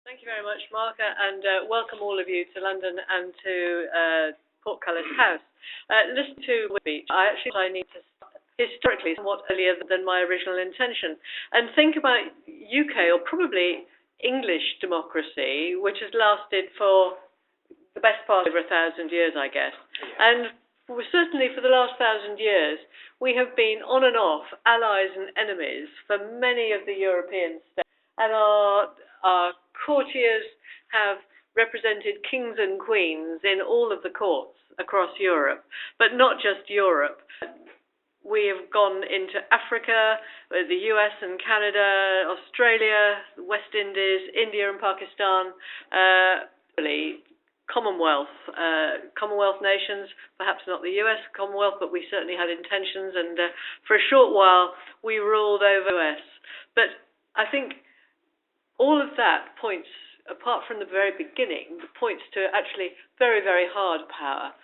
Thank you very much, Mark, and welcome all of you to London and to Portcullis House. Listen to the speech. I need to start historically somewhat earlier than my original intention and think about UK, or probably English democracy, which has lasted for the best part of over 1,000 years, I guess. And certainly for the last 1,000 years, we have been on and off allies and enemies for many of the European states. And our courtiers have represented kings and queens in all of the courts across Europe, but not just Europe. We have gone into Africa, the US and Canada, Australia, the West Indies, India and Pakistan, Commonwealth nations, perhaps not the US Commonwealth, but we certainly had intentions, and for a short while we ruled over the US. But I think all of that points, apart from the very beginning, points to actually very, very hard power.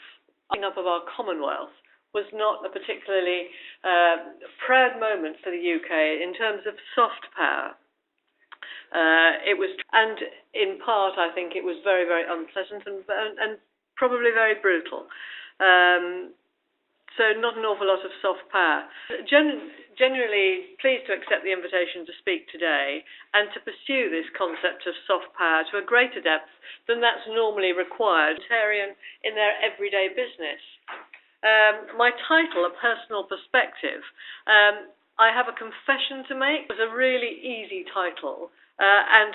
The up of our Commonwealth was not a particularly proud moment for the UK in terms of soft power. It was, and in part, I think it was very, very unpleasant and probably very brutal. So not an awful lot of soft power. Genuinely pleased to accept the invitation to speak today and to pursue this concept of soft power to a greater depth than that's normally required in their everyday business. My title, A Personal Perspective, I have a confession to make. It was a really easy title, and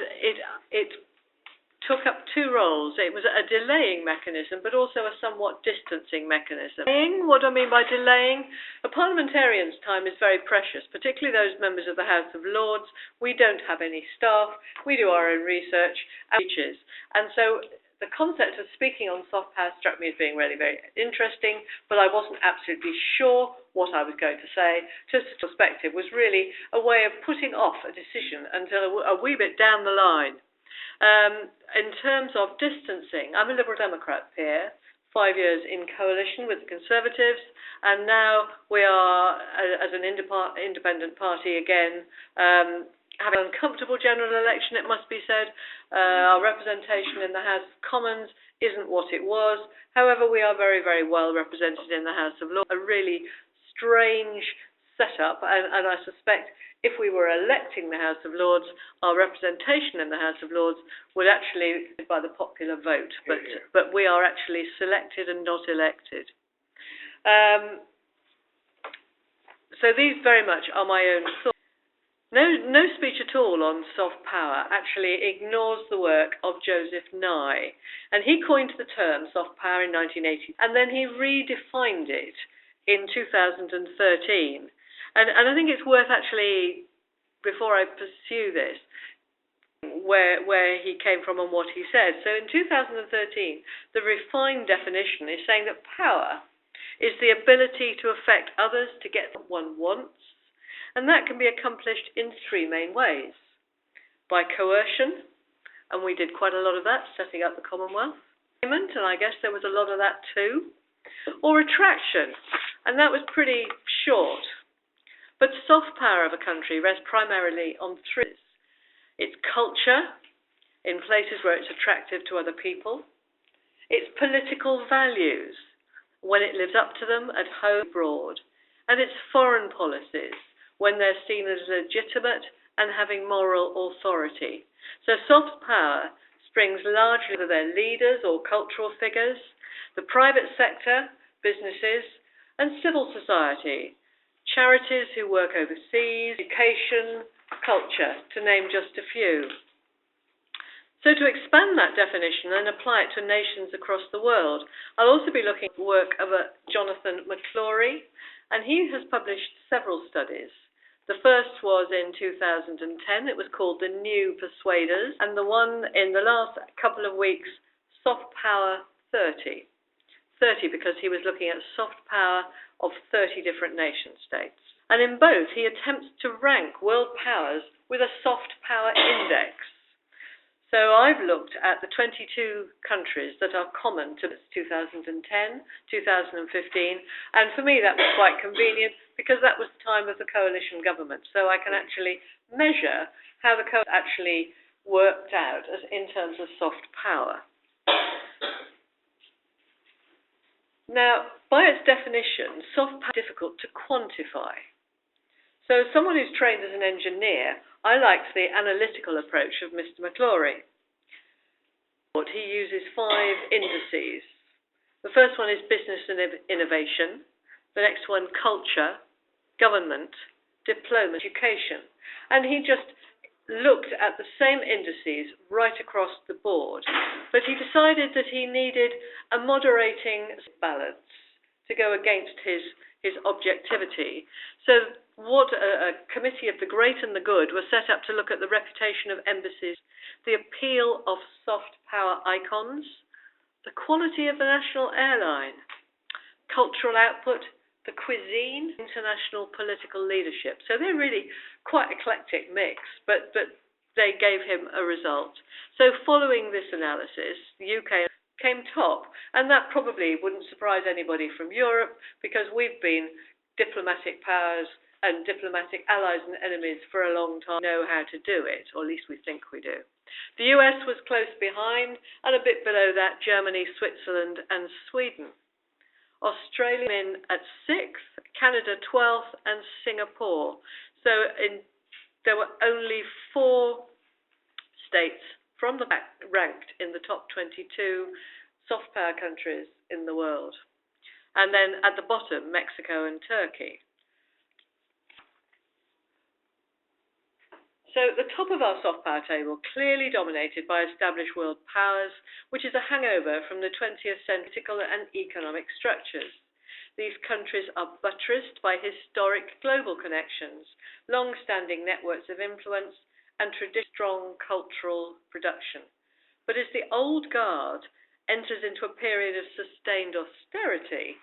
it took up two roles. It was a delaying mechanism, but also a somewhat distancing mechanism. What do I mean by delaying? A parliamentarian's time is very precious, particularly those members of the House of Lords. We don't have any staff. We do our own research and speeches. And so the concept of speaking on soft power struck me as being really very interesting, but I wasn't absolutely sure what I was going to say. Just a perspective was really a way of putting off a decision until a wee bit down the line. In terms of distancing, I'm a Liberal Democrat here, 5 years in coalition with the Conservatives, and now we are, as an independent party again, having an uncomfortable general election, it must be said. Our representation in the House of Commons isn't what it was. However, we are very, very well represented in the House of Lords. A really strange setup, and I suspect if we were electing the House of Lords, our representation in the House of Lords would actually be by the popular vote, but we are actually selected and not elected. So these very much are my own thoughts. No speech at all on soft power actually ignores the work of Joseph Nye, and he coined the term soft power in 1980, and then he redefined it in 2013. And I think it's worth actually, before I pursue this, where he came from and what he said. So in 2013, the refined definition is saying that power is the ability to affect others to get what one wants, and that can be accomplished in three main ways. By coercion, and we did quite a lot of that, setting up the Commonwealth, and I guess there was a lot of that too, or attraction, and that was pretty short. But soft power of a country rests primarily on three. Its culture, in places where it's attractive to other people. Its political values, when it lives up to them at home and abroad. And its foreign policies, when they're seen as legitimate and having moral authority. So soft power springs largely from their leaders or cultural figures, the private sector, businesses, and civil society. Charities who work overseas, education, culture, to name just a few. So to expand that definition and apply it to nations across the world, I'll also be looking at the work of Jonathan McClory, and he has published several studies. The first was in 2010. It was called The New Persuaders, and the one in the last couple of weeks, Soft Power 30. 30 because he was looking at soft power of 30 different nation states. And in both, he attempts to rank world powers with a soft power index. So I've looked at the 22 countries that are common to 2010, 2015, and for me that was quite convenient because that was the time of the coalition government. So I can actually measure how the coalition actually worked out as in terms of soft power. Now, by its definition, soft power is difficult to quantify. So as someone who's trained as an engineer, I liked the analytical approach of Mr. McClory. He uses 5 indices. The first one is business and innovation. The next one, culture, government, diplomacy, education. And he just looked at the same indices right across the board. But he decided that he needed a moderating balance to go against his objectivity. So what a committee of the great and the good was set up to look at the reputation of embassies, the appeal of soft power icons, the quality of the national airline, cultural output, the cuisine, international political leadership. So they're really quite eclectic mix, but they gave him a result. So following this analysis, the UK came top, and that probably wouldn't surprise anybody from Europe, because we've been diplomatic powers and diplomatic allies and enemies for a long time, know how to do it, or at least we think we do. The US was close behind, and a bit below that, Germany, Switzerland, and Sweden. Australia in at 6th, Canada 12th, and Singapore. So there were only 4 states from the back ranked in the top 22 soft power countries in the world. And then at the bottom, Mexico and Turkey. So the top of our soft power table, clearly dominated by established world powers, which is a hangover from the 20th century political and economic structures. These countries are buttressed by historic global connections, long-standing networks of influence, and strong cultural production. But as the old guard enters into a period of sustained austerity,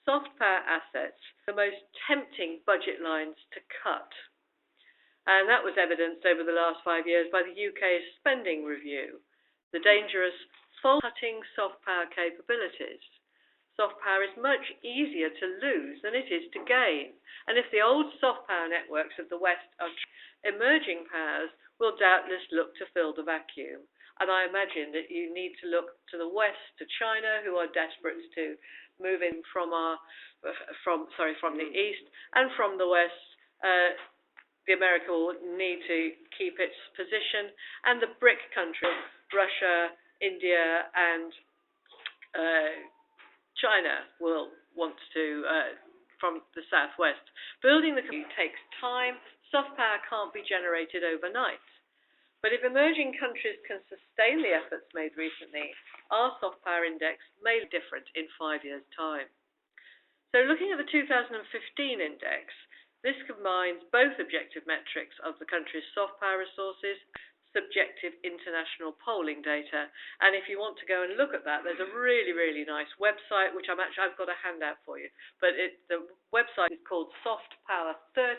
soft power assets are the most tempting budget lines to cut. And that was evidenced over the last 5 years by the UK's spending review, the dangerous cutting soft power capabilities. Soft power is much easier to lose than it is to gain. And if the old soft power networks of the West are emerging powers will doubtless look to fill the vacuum. And I imagine that you need to look to the West, to China, who are desperate to move in from the East, and from the West, the America will need to keep its position, and the BRIC countries, Russia, India, and China will want to, from the southwest. Building the country takes time. Soft power can't be generated overnight. But if emerging countries can sustain the efforts made recently, our soft power index may be different in 5 years' time. So looking at the 2015 index, this combines both objective metrics of the country's soft power resources, subjective international polling data. And if you want to go and look at that, there's a really, really nice website, which I've got a handout for you. But the website is called Soft Power 30,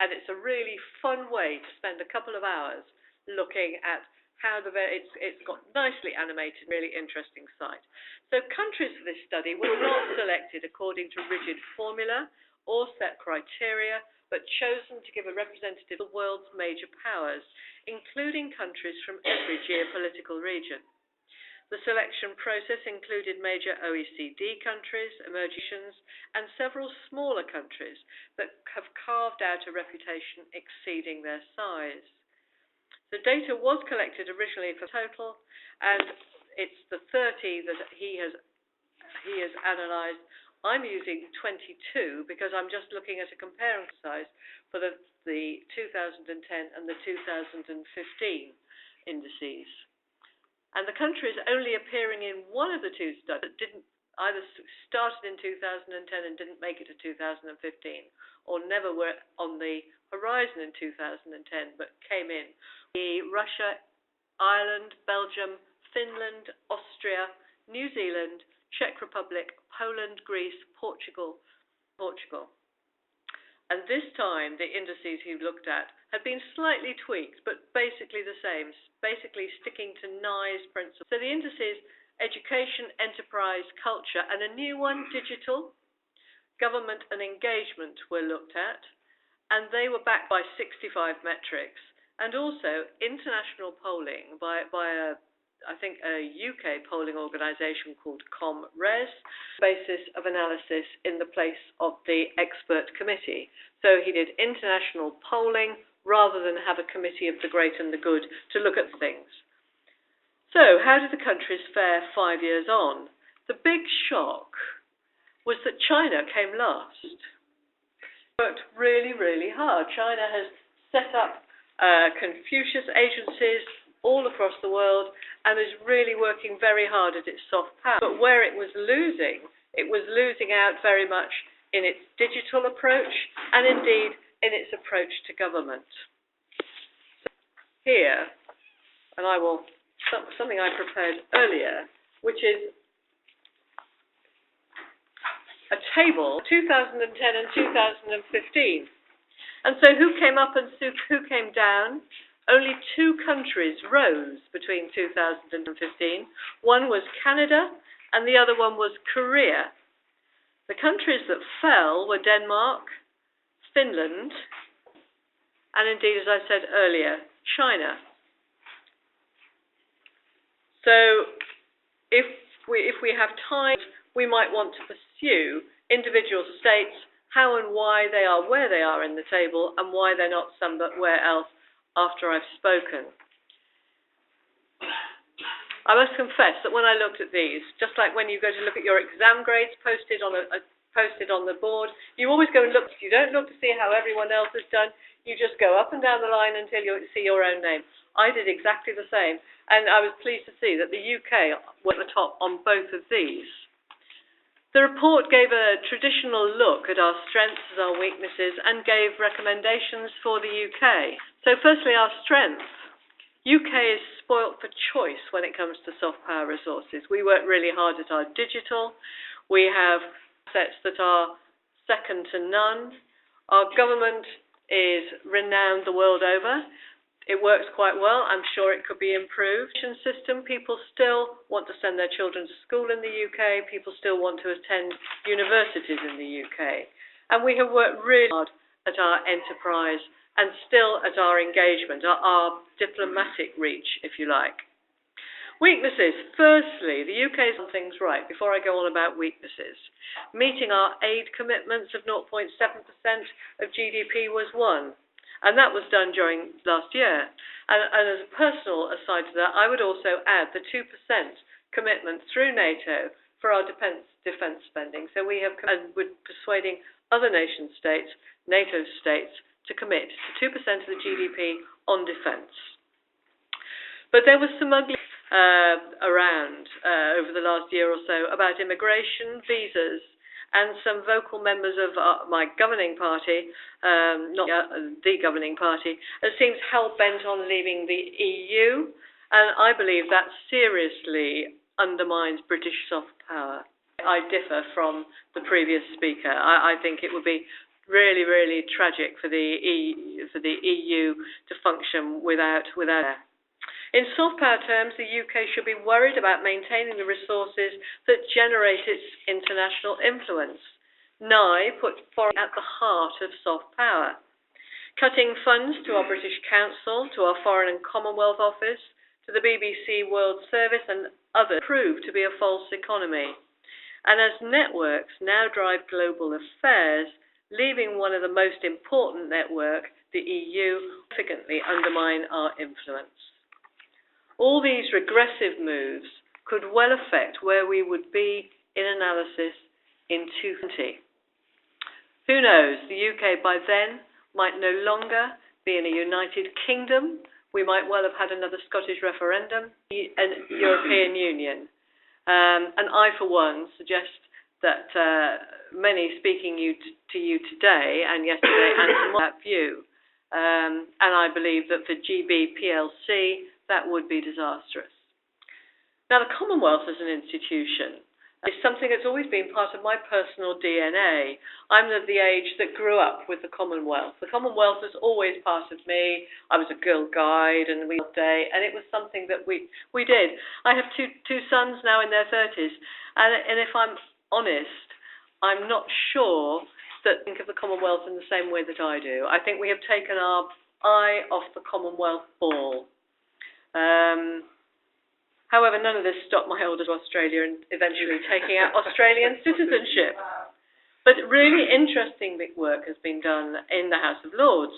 and it's a really fun way to spend a couple of hours looking at how it's got nicely animated, really interesting site. So countries for this study were not selected according to rigid formula or set criteria, but chosen to give a representative of the world's major powers, including countries from every geopolitical region. The selection process included major OECD countries, emerging, and several smaller countries that have carved out a reputation exceeding their size. The data was collected originally for total, and it's the 30 that he has analysed. I'm using 22 because I'm just looking at a comparing exercise for the 2010 and the 2015 indices. And the countries only appearing in one of the two studies that didn't either started in 2010 and didn't make it to 2015, or never were on the horizon in 2010 but came in. Russia, Ireland, Belgium, Finland, Austria, New Zealand, Czech Republic, Poland, Greece, Portugal. And this time, the indices he looked at had been slightly tweaked, but basically the same, basically sticking to Nye's principles. So the indices, education, enterprise, culture, and a new one, digital, government and engagement were looked at, and they were backed by 65 metrics. and also international polling by I think a UK polling organisation called Commonwealth, basis of analysis in the place of the expert committee. So he did international polling rather than have a committee of the great and the good to look at things. So how did the countries fare 5 years on? The big shock was that China came last. Worked really, really hard. China has set up Confucius agencies all across the world and is really working very hard at its soft power. But where it was losing out very much in its digital approach and indeed in its approach to government. So here, and I will, something I prepared earlier, which is a table, 2010 and 2015. And so who came up and who came down? Only 2 countries rose between 2015. One was Canada and the other one was Korea. The countries that fell were Denmark, Finland, and indeed, as I said earlier, China. So if we have time, we might want to pursue individual states, how and why they are where they are in the table and why they're not somewhere else after I've spoken. I must confess that when I looked at these, just like when you go to look at your exam grades posted on the board, you always go and look. You don't look to see how everyone else has done. You just go up and down the line until you see your own name. I did exactly the same, and I was pleased to see that the UK was at the top on both of these. The report gave a traditional look at our strengths and our weaknesses and gave recommendations for the UK. So firstly, our strengths. UK is spoilt for choice when it comes to soft power resources. We work really hard at our digital. We have assets that are second to none. Our government is renowned the world over. It works quite well. I'm sure it could be improved. System, people still want to send their children to school in the UK. People still want to attend universities in the UK. And we have worked really hard at our enterprise and still at our engagement, our diplomatic reach, if you like. Weaknesses. Firstly, the UK has done things right. Before I go on about weaknesses, meeting our aid commitments of 0.7% of GDP was one. And that was done during last year. And as a personal aside to that, I would also add the 2% commitment through NATO for our defence spending. So we have we're persuading other nation states, NATO states, to commit to 2% of the GDP on defence. But there was some ugly around over the last year or so about immigration, visas, and some vocal members of my governing party, not the governing party, seems hell-bent on leaving the EU, and I believe that seriously undermines British soft power. I differ from the previous speaker. I think it would be really, really tragic for the EU to function without. In soft power terms, the UK should be worried about maintaining the resources that generate its international influence. Put foreign at the heart of soft power. Cutting funds to our British Council, to our Foreign and Commonwealth Office, to the BBC World Service and others proved to be a false economy. And as networks now drive global affairs, leaving one of the most important networks, the EU, significantly undermine our influence. All these regressive moves could well affect where we would be in analysis in 2020. Who knows, the UK by then might no longer be in a United Kingdom. We might well have had another Scottish referendum, and European Union. And I, for one, suggest that many speaking to you today and yesterday and that view. And I believe that for GB PLC, that would be disastrous. Now, the Commonwealth as an institution is something that's always been part of my personal DNA. I'm of the age that grew up with the Commonwealth. The Commonwealth was always part of me. I was a Girl Guide and we day, and it was something that we did. I have two sons now in their 30s, and if I'm honest, I'm not sure that think of the Commonwealth in the same way that I do. I think we have taken our Eye of the Commonwealth Ball. However, none of this stopped my older Australia and eventually taking out Australian citizenship. But really interesting big work has been done in the House of Lords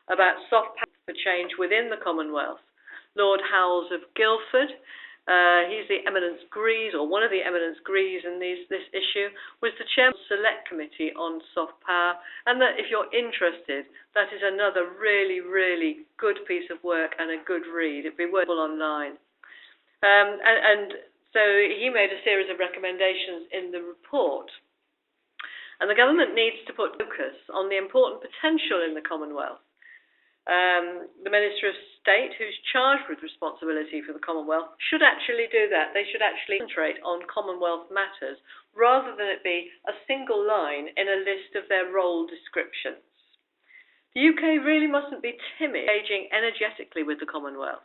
about soft power for change within the Commonwealth. Lord Howells of Guildford, he's the eminence grise, or one of the eminence grise in this issue, was the chairman of the Select Committee on Soft Power, and that if you're interested, that is another really, really good piece of work and a good read. It'd be worthwhile online. And so he made a series of recommendations in the report. And the government needs to put focus on the important potential in the Commonwealth. The Minister of State, who's charged with responsibility for the Commonwealth, should actually do that. They should actually concentrate on Commonwealth matters rather than it be a single line in a list of their role descriptions. The UK really mustn't be timid, engaging energetically with the Commonwealth.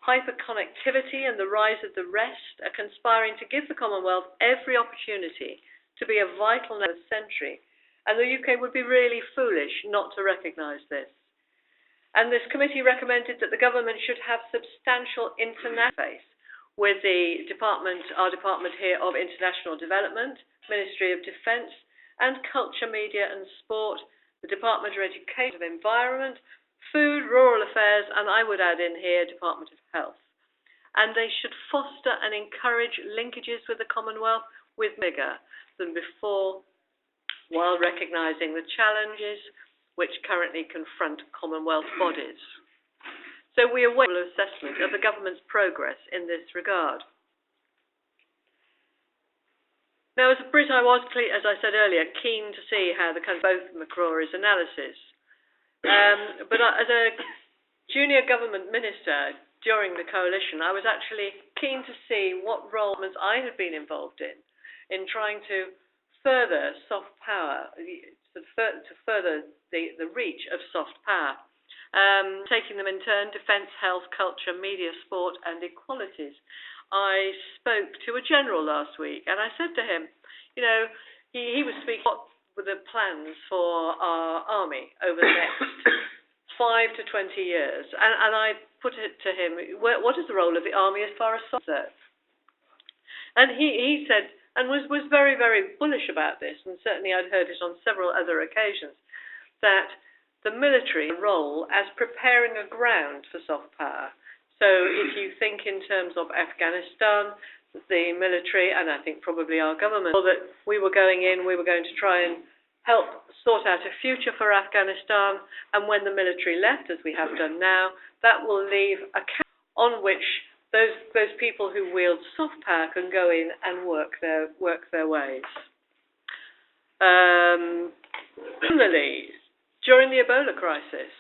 Hyperconnectivity and the rise of the rest are conspiring to give the Commonwealth every opportunity to be a vital node of the century, and the UK would be really foolish not to recognise this. And this committee recommended that the government should have substantial international face with our department here of International Development, Ministry of Defence, and Culture, Media and Sport, the Department of Education and Environment, Food, Rural Affairs, and I would add in here Department of Health. And they should foster and encourage linkages with the Commonwealth with bigger than before, while recognising the challenges which currently confront Commonwealth bodies. So we await an assessment of the government's progress in this regard. Now, as a Brit, I was, as I said earlier, keen to see how the country both McCrory's analysis. But as a junior government minister during the coalition, I was actually keen to see what roles I had been involved in trying to further soft power, to further the reach of soft power, taking them in turn: defence, health, culture, media, sport and equalities. I spoke to a general last week and I said to him, you know, he was speaking what were the plans for our army over the next 5 to 20 years, and I put it to him, what is the role of the army as far as soft serve? And he said, and was very, very bullish about this, and certainly I'd heard it on several other occasions, that the military role as preparing a ground for soft power. So if you think in terms of Afghanistan, the military, and I think probably our government, that we were going to try and help sort out a future for Afghanistan, and when the military left, as we have done now, that will leave a camp on which those people who wield soft power can go in and work their ways. Similarly, during the Ebola crisis,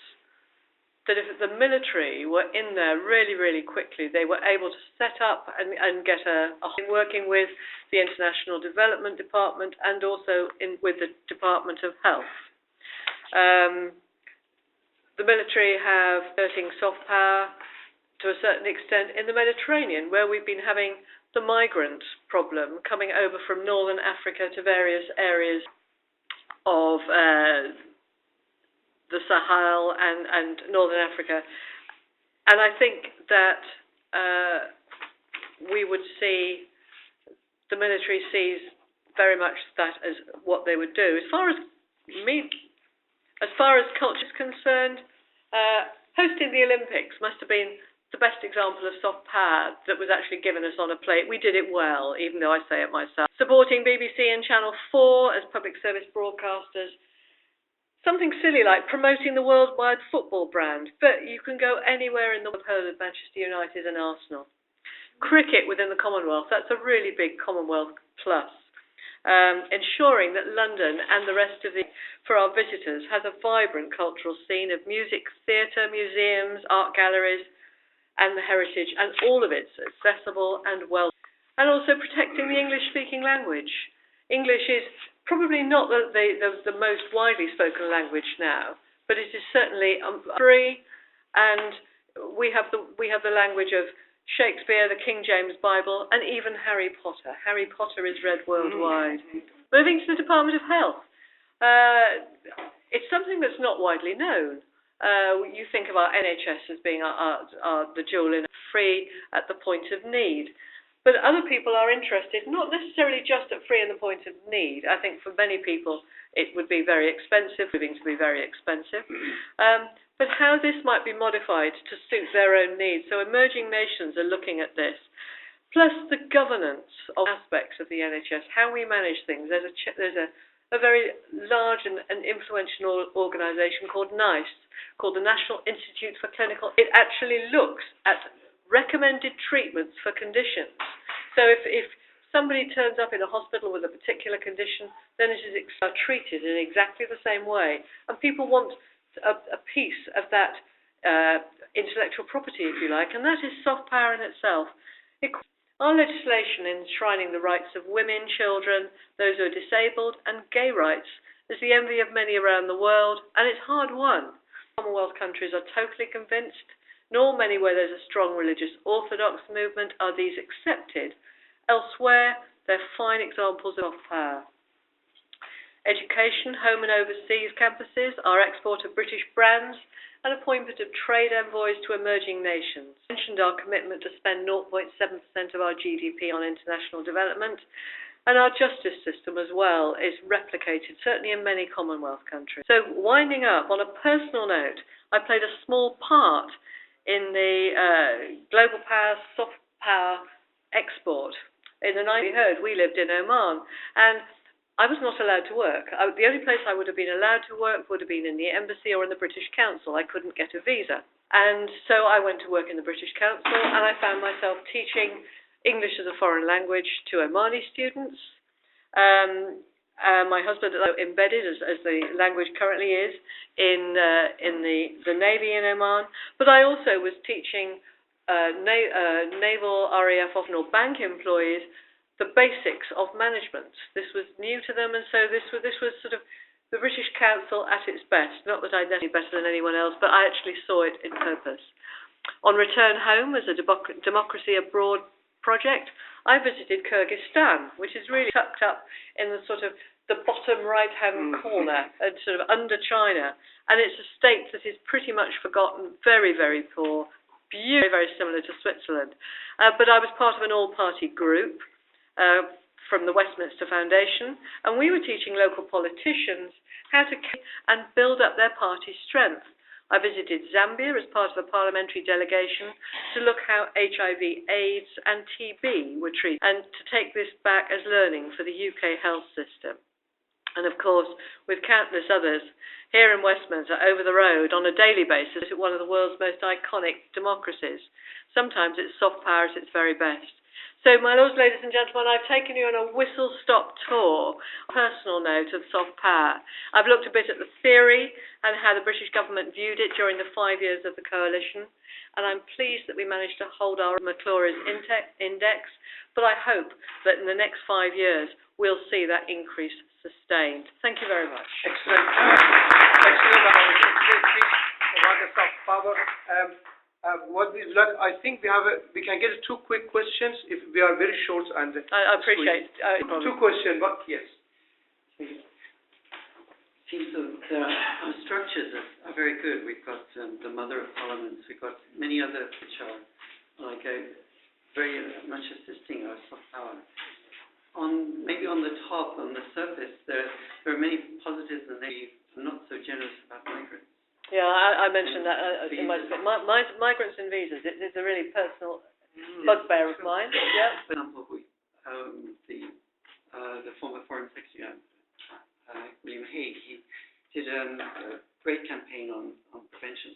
that if the military were in there really, really quickly, they were able to set up and get working with the International Development Department and also with the Department of Health. The military have exerting soft power to a certain extent in the Mediterranean, where we've been having the migrant problem coming over from northern Africa to various areas of the Sahel and northern Africa. And I think that we would see the military sees very much that as what they would do. As far as culture is concerned, hosting the Olympics must have been the best example of soft power that was actually given us on a plate. We did it well, even though I say it myself. Supporting BBC and Channel 4 as public service broadcasters. Something silly like promoting the worldwide football brand, but you can go anywhere in the world with Manchester United and Arsenal. Cricket within the Commonwealth, that's a really big Commonwealth plus. Ensuring that London and the rest of for our visitors has a vibrant cultural scene of music, theatre, museums, art galleries, and the heritage, and all of it's accessible and well. And also protecting the English-speaking language. English is probably not the most widely spoken language now, but it is certainly free, and we have the language of Shakespeare, the King James Bible, and even Harry Potter. Harry Potter is read worldwide. Moving to the Department of Health. It's something that's not widely known. you think of our NHS as being the jewel in free at the point of need. But other people are interested, not necessarily just at free and the point of need. I think for many people it would be very expensive, proving to be very expensive. But how this might be modified to suit their own needs. So emerging nations are looking at this. Plus the governance of aspects of the NHS, how we manage things. There's a very large and influential organisation called NICE, called the National Institute for Clinical. It actually looks at recommended treatments for conditions. So if somebody turns up in a hospital with a particular condition, then it is treated in exactly the same way. And people want a piece of that intellectual property, if you like, and that is soft power in itself. Our legislation enshrining the rights of women, children, those who are disabled, and gay rights is the envy of many around the world, and it's hard won. Commonwealth countries are totally convinced, nor many where there's a strong religious orthodox movement are these accepted. Elsewhere, they're fine examples of power. Education, home and overseas campuses, our export of British brands, and appointment of trade envoys to emerging nations. I mentioned our commitment to spend 0.7% of our GDP on international development, and our justice system as well is replicated, certainly in many Commonwealth countries. So winding up, on a personal note, I played a small part in the global power, soft power export. In the 90s, we heard, we lived in Oman, and I was not allowed to work. The only place I would have been allowed to work would have been in the embassy or in the British Council. I couldn't get a visa. And so I went to work in the British Council, and I found myself teaching English as a foreign language to Omani students. My husband is embedded, as the language currently is, in the Navy in Oman. But I also was teaching naval RAF or bank employees the basics of management. This was new to them, and so this was sort of the British Council at its best. Not that I know better than anyone else, but I actually saw it in purpose. On return home, as a democracy abroad project, I visited Kyrgyzstan, which is really tucked up in the sort of the bottom right-hand corner, and sort of under China, and it's a state that is pretty much forgotten, very, very poor, very, very similar to Switzerland. But I was part of an all-party group from the Westminster Foundation, and we were teaching local politicians how to and build up their party strength. I visited Zambia as part of a parliamentary delegation to look how HIV, AIDS and TB were treated, and to take this back as learning for the UK health system. And of course, with countless others, here in Westminster, over the road, on a daily basis, at one of the world's most iconic democracies. Sometimes it's soft power at its very best. So, my lords, ladies and gentlemen, I've taken you on a whistle-stop tour, personal note of soft power. I've looked a bit at the theory and how the British government viewed it during the 5 years of the coalition, and I'm pleased that we managed to hold our McClory's index, but I hope that in the next 5 years we'll see that increase sustained. Thank you very much. Excellent. Excellent. About the soft power. I think we can get 2 quick questions if we are very short and I appreciate it. 2 questions, but yes. Seems our structures are very good. We've got the Mother of Parliaments. We've got many other which are like very much assisting our soft power. Maybe on the top, on the surface, there are many positives, and they are not so generous about migrants. Yeah, I mentioned that in my speech. Migrants and visas, it's a really personal bugbear of mine. Yeah. For example, the former Foreign Secretary, William Hague, he did a great campaign on prevention.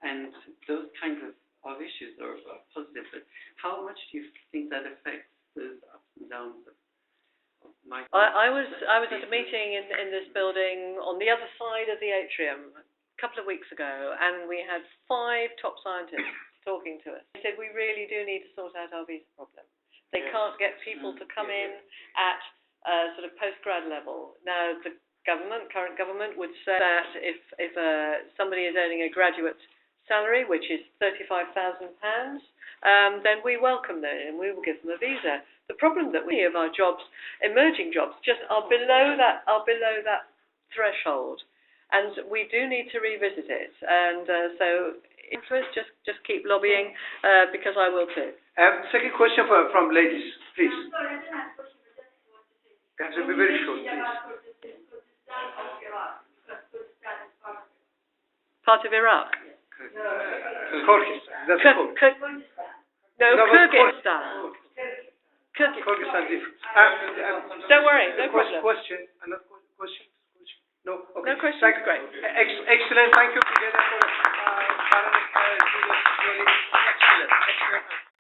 And those kinds of issues are positive. But how much do you think that affects those ups and downs of migrants? I was at a meeting in this building on the other side of the atrium a couple of weeks ago, and we had 5 top scientists talking to us. They said we really do need to sort out our visa problem. They can't get people to come in at sort of post-grad level. Now, the current government would say that if somebody is earning a graduate salary, which is £35,000, then we welcome them and we will give them a visa. The problem that we have our jobs, emerging jobs, just are below that threshold. and we do need to revisit it. And so, interest, just keep lobbying, because I will too. Second question from ladies, please. You have to be very short, please. Part of Iraq? Kyrgyzstan. That's cool. No, Kyrgyzstan. Kyrgyzstan different. Don't worry, no problem. Question. Another question? No? Okay. No questions? Great. Excellent. Thank you.